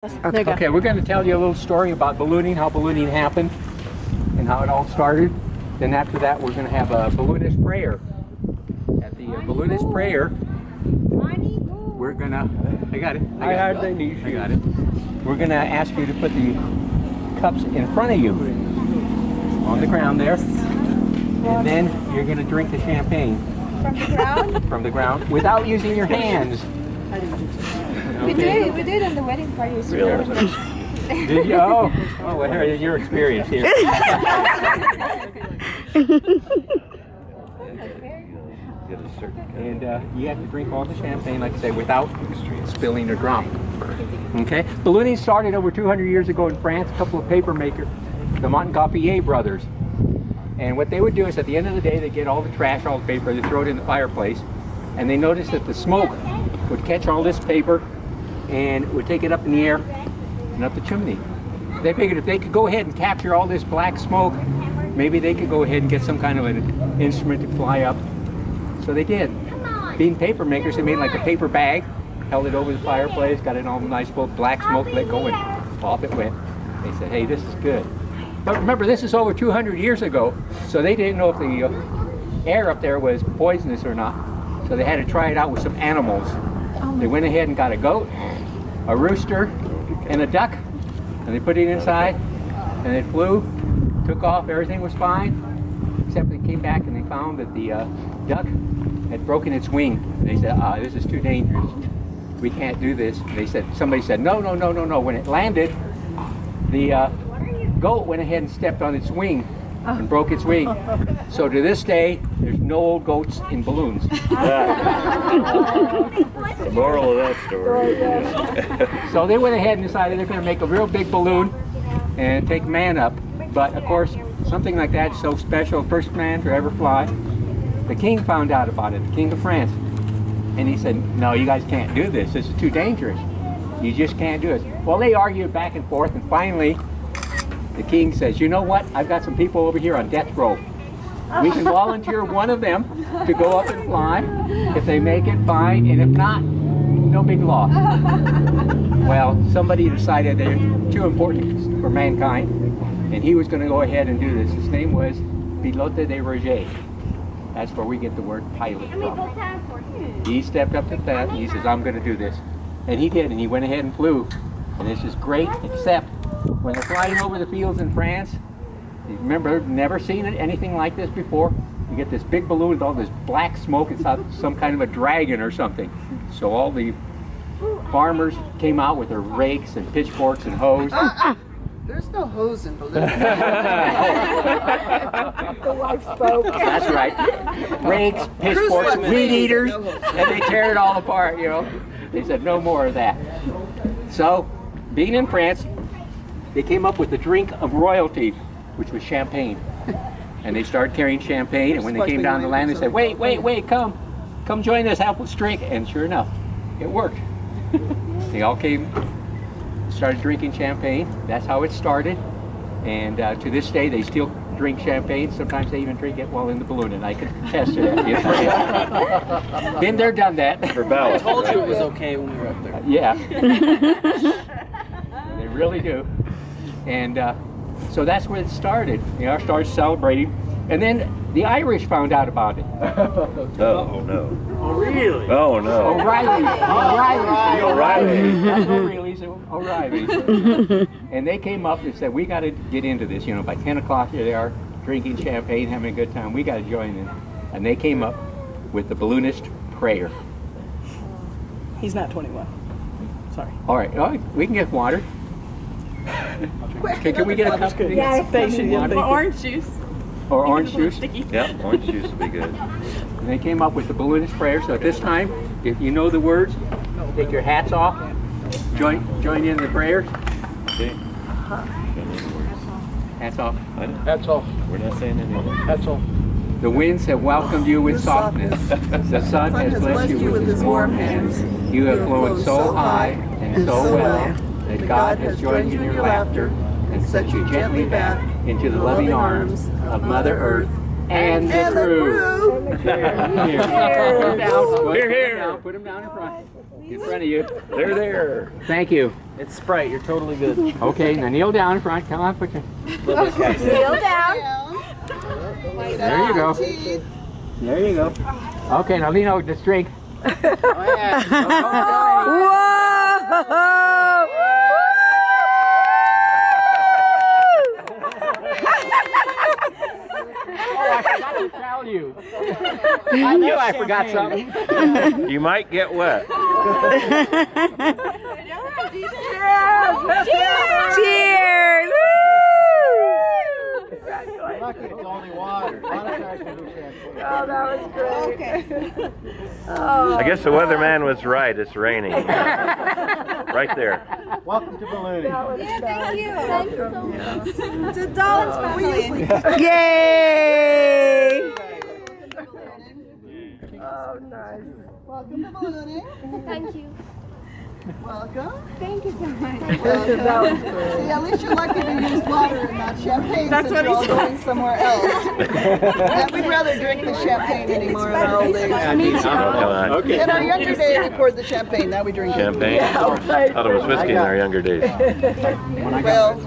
Okay, we're going to tell you a little story about ballooning, how ballooning happened, and how it all started. Then after that, we're going to have a balloonist prayer. At the balloonist prayer, we're going to, I got it. We're going to ask you to put the cups in front of you on the ground there, and then you're going to drink the champagne. From the ground? From the ground, without using your hands. Okay. We did on the wedding party. Really? Did you? Oh, well, here's your experience here. And you have to drink all the champagne, like I say, without spilling a drop. Okay? Ballooning started over 200 years ago in France. A couple of paper makers, the Montgolfier brothers. And what they would do is at the end of the day, they get all the trash, all the paper, they throw it in the fireplace, and they noticed that the smoke would catch all this paper and would take it up in the air and up the chimney. They figured if they could go ahead and capture all this black smoke, maybe they could go ahead and get some kind of an instrument to fly up. So they did. Being paper makers, they made like a paper bag, held it over the fireplace, got it all nice full black smoke, let go, and off it went. They said, hey, this is good. But remember, this is over 200 years ago, so they didn't know if the air up there was poisonous or not. So they had to try it out with some animals. They went ahead and got a goat, a rooster, and a duck, and they put it inside, and it flew, took off, everything was fine, except they came back and they found that the duck had broken its wing. They said, this is too dangerous. We can't do this. They said, somebody said, no. When it landed, the goat went ahead and stepped on its wing and broke its wing. So to this day, there's no old goats in balloons. The moral of that story. So they went ahead and decided they're going to make a real big balloon and take man up. But of course, something like that is so special, first man to ever fly. The king found out about it, the king of France. And he said, no, you guys can't do this. This is too dangerous. You just can't do it. Well, they argued back and forth, and finally, the king says, you know what? I've got some people over here on death row. We can volunteer one of them to go up and fly. If they make it, fine. And if not, no big loss. Well, somebody decided they're too important for mankind, and he was going to go ahead and do this. His name was Pilote de Roger. That's where we get the word pilot from. He stepped up to that, and he says, I'm going to do this. And he did, and he went ahead and flew. And this is great, except when they're flying over the fields in France, you remember, never seen anything like this before. You get this big balloon with all this black smoke. It's some kind of a dragon or something. So all the farmers came out with their rakes and pitchforks and hoes. There's no hose in balloons. The wife spoke. That's right. Rakes, pitchforks, weed eaters, and they tear it all apart, you know. They said no more of that. So, being in France, they came up with the drink of royalty, which was champagne. And they started carrying champagne, and when they came down the land, they said, wait, come join us, help us drink. And sure enough, it worked. They all came, started drinking champagne. That's how it started. And to this day, they still drink champagne. Sometimes they even drink it while in the balloon, and I can attest to that. Been there, done that. For balance. I told you it was okay when we were up there. Yeah. They really do. And so that's where it started. You know, started celebrating. And then the Irish found out about it. Oh, no. Oh, really? Oh, no. O'Reilly. O'Reilly. Not O'Reilly's, O'Reilly. And they came up and said, we got to get into this. You know, by 10 o'clock here they are drinking champagne, having a good time. We got to join in. And they came up with the balloonist prayer. He's not 21. Sorry. All right, we can get water. Okay, can we get a cup? Or orange juice. Or orange juice? Yeah, orange juice would be good. And they came up with the balloonist prayer. So at this time, if you know the words, take your hats off, join in the prayer. Okay. Hats off. That's all. We're not saying anything. That's all. The winds have welcomed you with softness. The sun has blessed you with his warm hands. You have flown so high and so well that God has joined you in your laughter and set you gently back into the loving arms of Mother Earth and the crew. Here. Put them down in front. In front of you. They're there. Thank you. It's Sprite. You're totally good. Okay, now kneel down in front. Come on, put your... Kneel down. There you go. There you go. Okay, now lean over this drink. Whoa! Oh, I forgot to tell you. I knew I forgot something. You might get wet. Cheers! Lucky it's only water. Oh, that was great. Okay. I guess the weatherman was right. It's raining. Right there. Welcome to ballooning. Yeah, thank you. Thank you so much. To Dolan's family. Yay! Oh, nice. Welcome to ballooning. Thank you. Welcome. Thank you so much. Welcome. See, at least you're lucky to use water and not champagne since you're all going somewhere else. And we'd rather drink the champagne anymore in our old age. Come on. Okay. In our younger days, we poured the champagne. Now we drink it. Champagne? Thought it was whiskey in our younger days. Well,